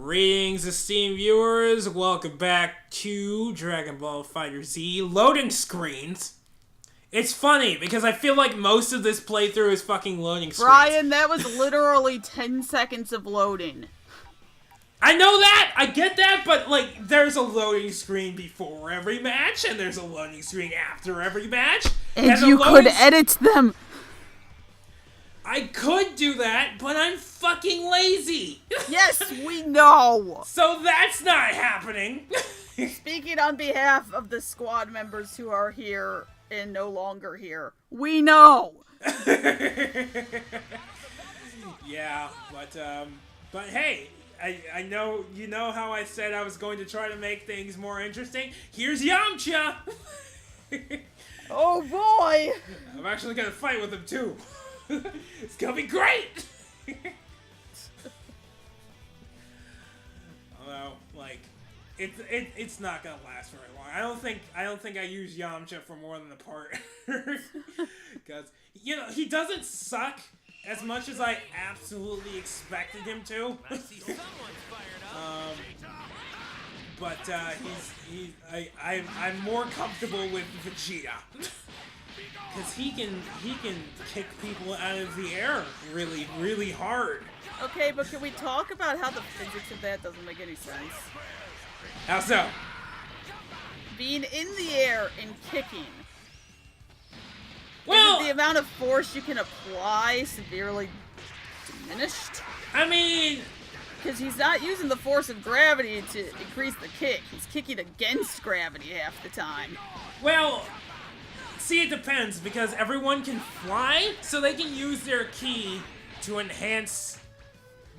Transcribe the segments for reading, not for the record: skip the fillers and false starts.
Greetings, esteemed viewers. Welcome back to Dragonball FighterZ loading screens. It's funny because I feel like most of this playthrough is fucking loading screens. Brian, that was literally 10 seconds of loading. I know that! I get that, but like, there's a loading screen before every match, and there's a loading screen after every match. And you could edit them. I could do that, but I'm fucking lazy. Yes, we know. So that's not happening. Speaking on behalf of the squad members who are here and no longer here, we know. Yeah, but hey, I know, you know how I said I was going to try to make things more interesting? Here's Yamcha! Oh boy! I'm actually gonna fight with him too. It's gonna be great! Although, like, it's not gonna last very long. I don't think I use Yamcha for more than a part. Because, you know, he doesn't suck as much as I absolutely expected him to. I'm more comfortable with Vegeta. Because he can kick people out of the air really, really hard. Okay, but can we talk about how the physics of that doesn't make any sense? How so? Being in the air and kicking. Well, isn't the amount of force you can apply severely diminished? I mean, because he's not using the force of gravity to increase the kick. He's kicking against gravity half the time. Well, see, it depends, because everyone can fly, so they can use their ki to enhance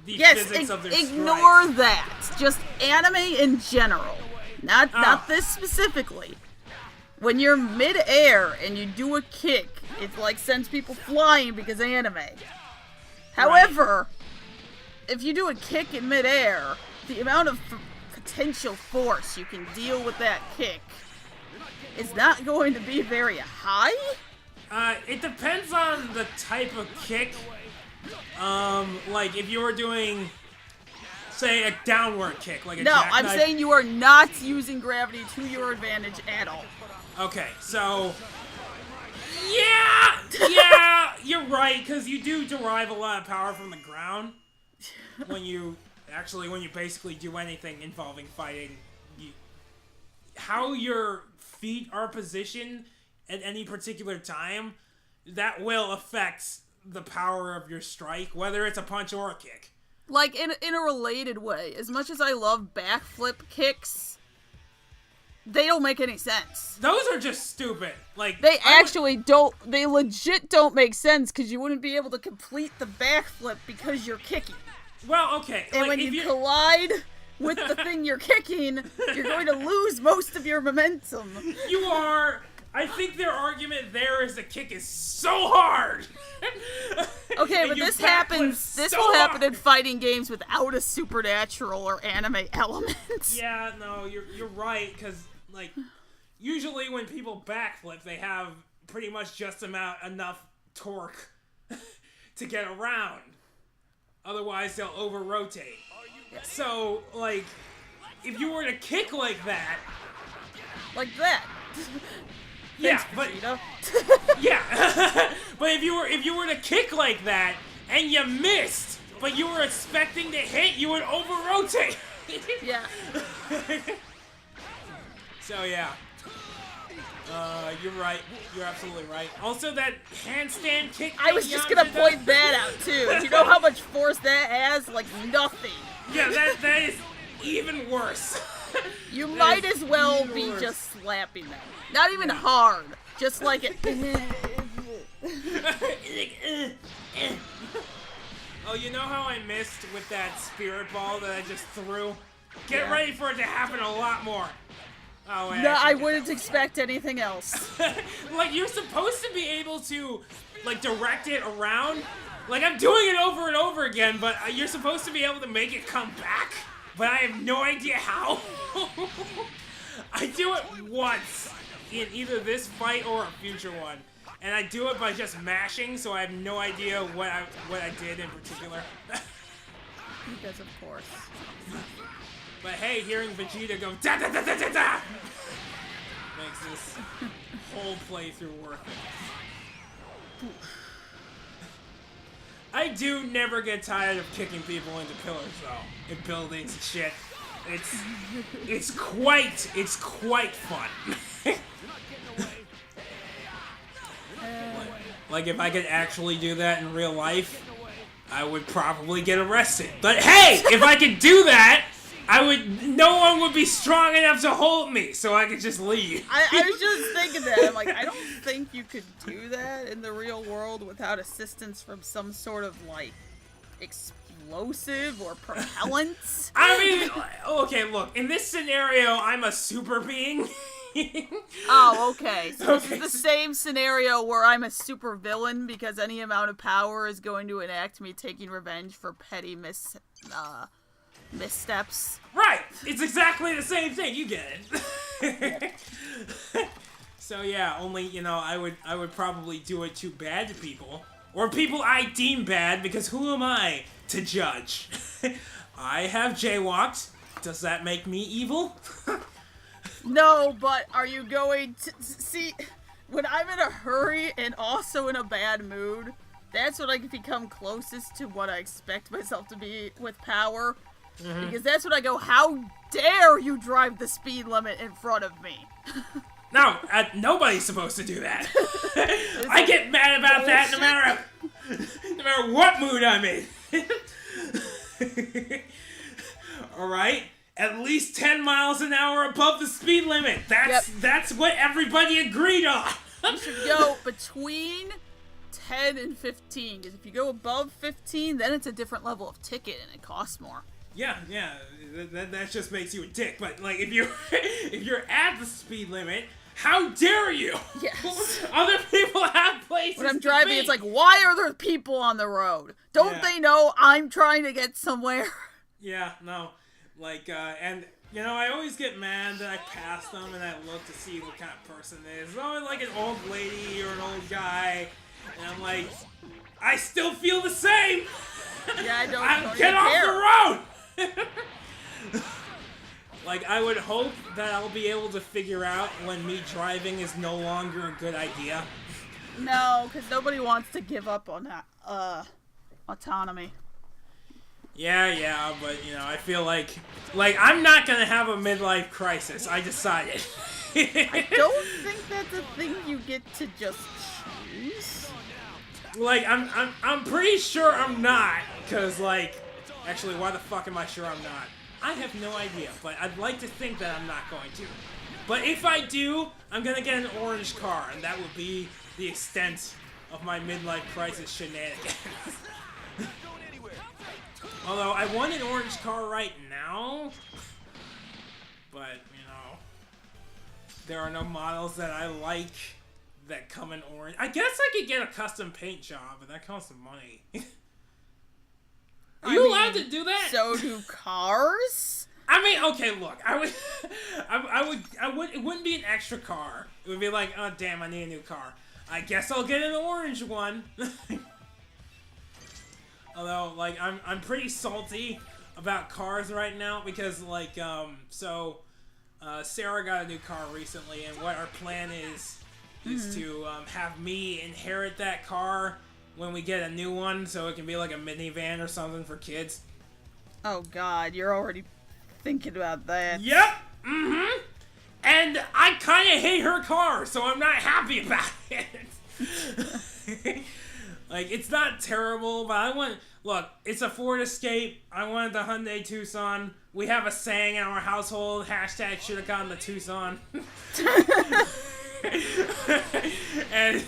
the physics of their strike. Ignore that. Just anime in general. Not this specifically. When you're mid-air and you do a kick, it like sends people flying because anime. However, if you do a kick in mid-air, the amount of potential force you can deal with that kick is not going to be very high? It depends on the type of kick. Like if you were doing, say, a downward kick, like a jackknife. No, I'm saying you are not using gravity to your advantage at all. Okay, so yeah, you're right, because you do derive a lot of power from the ground when you basically do anything involving fighting. How your feet are positioned at any particular time, that will affect the power of your strike, whether it's a punch or a kick. Like, in a related way, as much as I love backflip kicks, they don't make any sense. Those are just stupid. Like, they they legit don't make sense, because you wouldn't be able to complete the backflip because you're kicking. Well, okay. And like, when you collide with the thing you're kicking, you're going to lose most of your momentum. You are. I think their argument there is the kick is so hard. Okay, but this happens. This will happen in fighting games without a supernatural or anime element. Yeah, no, you're right, because like usually when people backflip, they have pretty much just enough torque to get around. Otherwise, they'll over-rotate. So, like, if you were to kick like that... Like that. Yeah, but... yeah. But if you were to kick like that, and you missed, but you were expecting to hit, you would over-rotate. Yeah. So, yeah. You're right. You're absolutely right. Also, that handstand kick... I was just gonna point that out, too. You know how much force that has? Like, nothing. Yeah, that is even worse. You might as well be just slapping them. Not even hard. Just like it... Oh, you know how I missed with that spirit ball that I just threw? Get ready for it to happen a lot more. Oh, wait, no, I wouldn't expect anything else. Like, you're supposed to be able to, like, direct it around. Like, I'm doing it over and over again, but you're supposed to be able to make it come back. But I have no idea how. I do it once in either this fight or a future one. And I do it by just mashing, so I have no idea what I did in particular. Because of course. But hey, hearing Vegeta go da da da da da da makes this whole playthrough worth it. I do never get tired of kicking people into pillars though, in buildings and shit. It's quite fun. Like if I could actually do that in real life, I would probably get arrested. But hey, if I could do that, no one would be strong enough to hold me, so I could just leave. I was just thinking that. I'm like, I don't think you could do that in the real world without assistance from some sort of, like, explosive or propellant. I mean, okay, look, in this scenario, I'm a super being. Oh, okay. So this is the same scenario where I'm a super villain because any amount of power is going to enact me taking revenge for petty missteps. Right! It's exactly the same thing. You get it. So yeah, only, you know, I would probably do it too bad to people. Or people I deem bad, because who am I to judge? I have jaywalked. Does that make me evil? No, but are you going to... See, when I'm in a hurry and also in a bad mood, that's when I can become closest to what I expect myself to be with power. Mm-hmm. Because that's when I go, how dare you drive the speed limit in front of me? No, nobody's supposed to do that. I get mad about that no matter what mood I'm in. Alright? At least 10 miles an hour above the speed limit. That's what everybody agreed on. You should go between 10 and 15. Because if you go above 15, then it's a different level of ticket and it costs more. Yeah, that just makes you a dick. But like, if you're at the speed limit, how dare you? Yes. Other people have places. When I'm driving, it's like, why are there people on the road? Don't they know I'm trying to get somewhere? Yeah, no, like, and you know, I always get mad that I pass them and I look to see what kind of person it is. It's always like an old lady or an old guy, and I'm like, I still feel the same. Yeah, I don't get off care. the road. Like, I would hope that I'll be able to figure out when me driving is no longer a good idea. No, because nobody wants to give up on autonomy. Yeah, but, you know, I feel like I'm not gonna have a midlife crisis. I decided. I don't think that's a thing you get to just choose. Like, I'm pretty sure I'm not, because, like, actually, why the fuck am I sure I'm not? I have no idea, but I'd like to think that I'm not going to. But if I do, I'm gonna get an orange car, and that would be the extent of my midlife crisis shenanigans. Although, I want an orange car right now, but, you know, there are no models that I like that come in orange. I guess I could get a custom paint job, but that costs some money. Are you allowed to do that? So do cars? I mean, okay, look, it wouldn't be an extra car. It would be like, oh damn, I need a new car. I guess I'll get an orange one. Although, like, I'm pretty salty about cars right now because, like, Sarah got a new car recently, and what our plan is to have me inherit that car when we get a new one, so it can be like a minivan or something for kids. Oh god, you're already thinking about that. Yep! Mm-hmm! And I kinda hate her car, so I'm not happy about it. Like, it's not terrible, but look, it's a Ford Escape. I wanted the Hyundai Tucson. We have a saying in our household, hashtag should've gotten the Tucson. And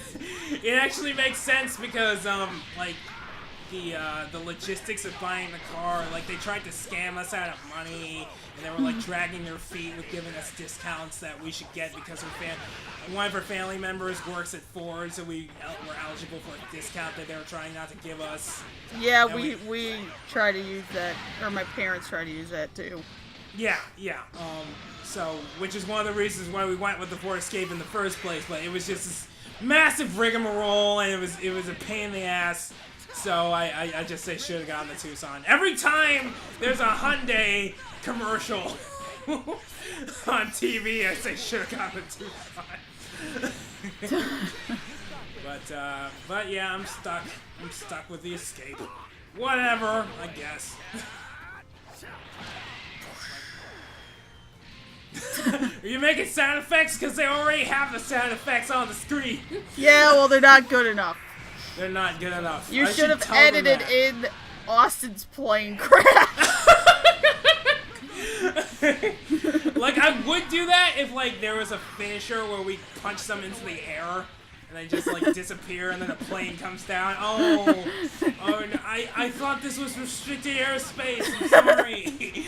it actually makes sense because, like, the logistics of buying the car, like, they tried to scam us out of money, and they were, like, dragging their feet with giving us discounts that we should get because one of our family members works at Ford, so we were eligible for a discount that they were trying not to give us. Yeah, we try to use that, or my parents try to use that, too. Yeah. So, which is one of the reasons why we went with the Ford Escape in the first place, but it was just this massive rigmarole, and it was a pain in the ass. So I just say should have gotten the Tucson. Every time there's a Hyundai commercial on TV, I say should have gotten the Tucson. But yeah, I'm stuck. I'm stuck with the Escape. Whatever, I guess. Are you making sound effects? Because they already have the sound effects on the screen. Yeah, well, they're not good enough. They're not good enough. You should have edited in Austin's plane crash. Like, I would do that if, like, there was a finisher where we punch them into the air and they just, like, disappear and then a plane comes down. Oh, no, I thought this was restricted airspace. I'm sorry.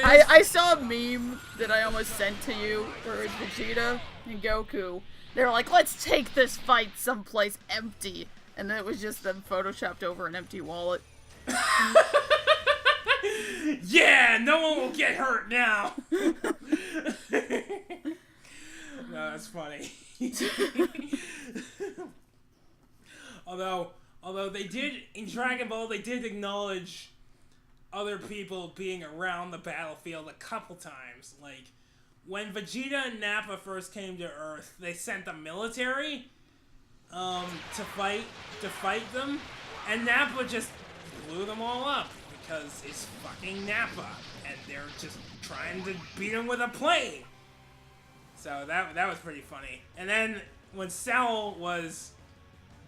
I saw a meme that I almost sent to you where it's Vegeta and Goku. They're like, let's take this fight someplace empty. And then it was just them photoshopped over an empty wallet. Yeah, no one will get hurt now. No, that's funny. Although they did, in Dragon Ball, they did acknowledge other people being around the battlefield a couple times. Like, when Vegeta and Nappa first came to Earth, they sent the military to fight them, and Nappa just blew them all up because it's fucking Nappa, and they're just trying to beat him with a plane. So that was pretty funny. And then when Cell was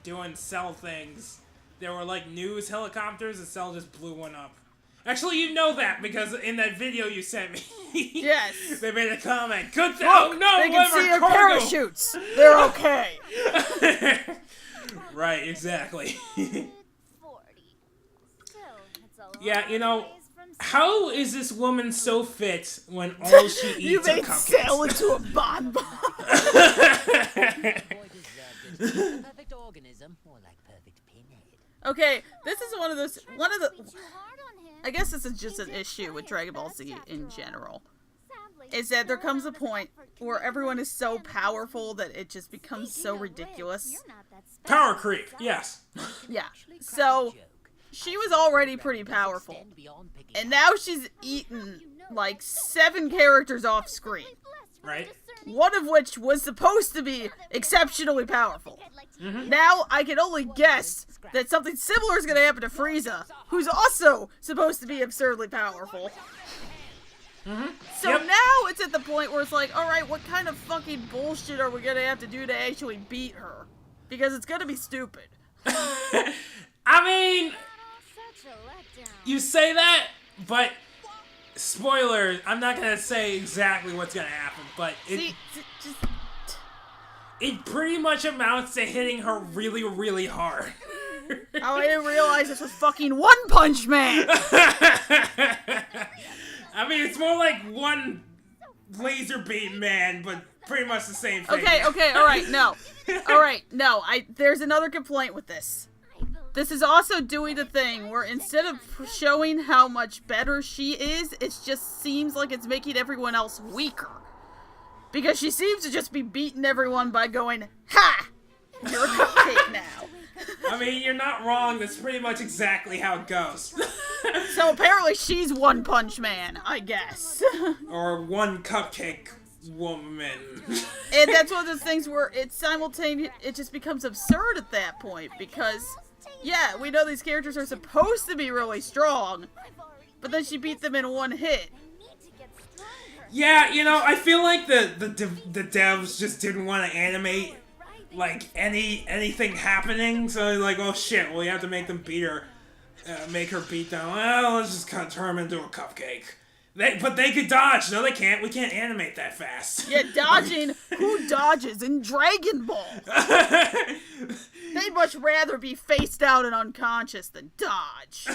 doing Cell things, there were like news helicopters, and Cell just blew one up. Actually, you know that because in that video you sent me, yes, they made a comment. Good thing. Look, oh no, they can see your cargo. parachutes. They're okay. Right, exactly. Yeah, you know, how is this woman so fit when all she eats you are made cupcakes? Cell into a bonbon. Perfect organism, more like perfect pinhead. Okay, this is one of the. I guess this is just an issue with Dragon Ball Z in general. Is that there comes a point where everyone is so powerful that it just becomes so ridiculous. Power creep, yes. Yeah. So she was already pretty powerful, and now she's eaten like 7 characters off screen. Right. One of which was supposed to be exceptionally powerful. Mm-hmm. Now I can only guess that something similar is going to happen to Frieza, who's also supposed to be absurdly powerful. Mm-hmm. So now it's at the point where it's like, alright, what kind of fucking bullshit are we going to have to do to actually beat her? Because it's going to be stupid. I mean, you say that, but spoiler, I'm not going to say exactly what's going to happen, but it pretty much amounts to hitting her really, really hard. Oh, I didn't realize this was fucking One Punch Man! I mean, it's more like one laser beam man, but pretty much the same thing. Okay, alright, no. Alright, no, there's another complaint with this. This is also doing the thing where instead of showing how much better she is, it just seems like it's making everyone else weaker. Because she seems to just be beating everyone by going, ha! You're a cupcake now. I mean, you're not wrong. That's pretty much exactly how it goes. So apparently she's One Punch Man, I guess. Or one cupcake woman. And that's one of those things where it's simultaneous, it just becomes absurd at that point, because, yeah, we know these characters are supposed to be really strong, but then she beat them in one hit. Yeah, you know, I feel like the devs just didn't want to animate like anything happening, so they're like, oh shit, well, you have to make them beat her, make her beat them. Well, let's just turn them into a cupcake. But they could dodge. No, they can't. We can't animate that fast. Yeah, dodging. Who dodges in Dragon Ball? They'd much rather be face down and unconscious than dodge.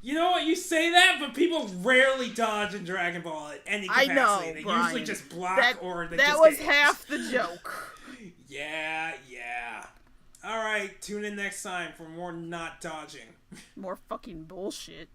You know what? You say that, but people rarely dodge in Dragon Ball at any capacity. I know, They Brian. usually just block or they that just was get half the joke. Yeah. Alright, tune in next time for more not dodging. More fucking bullshit.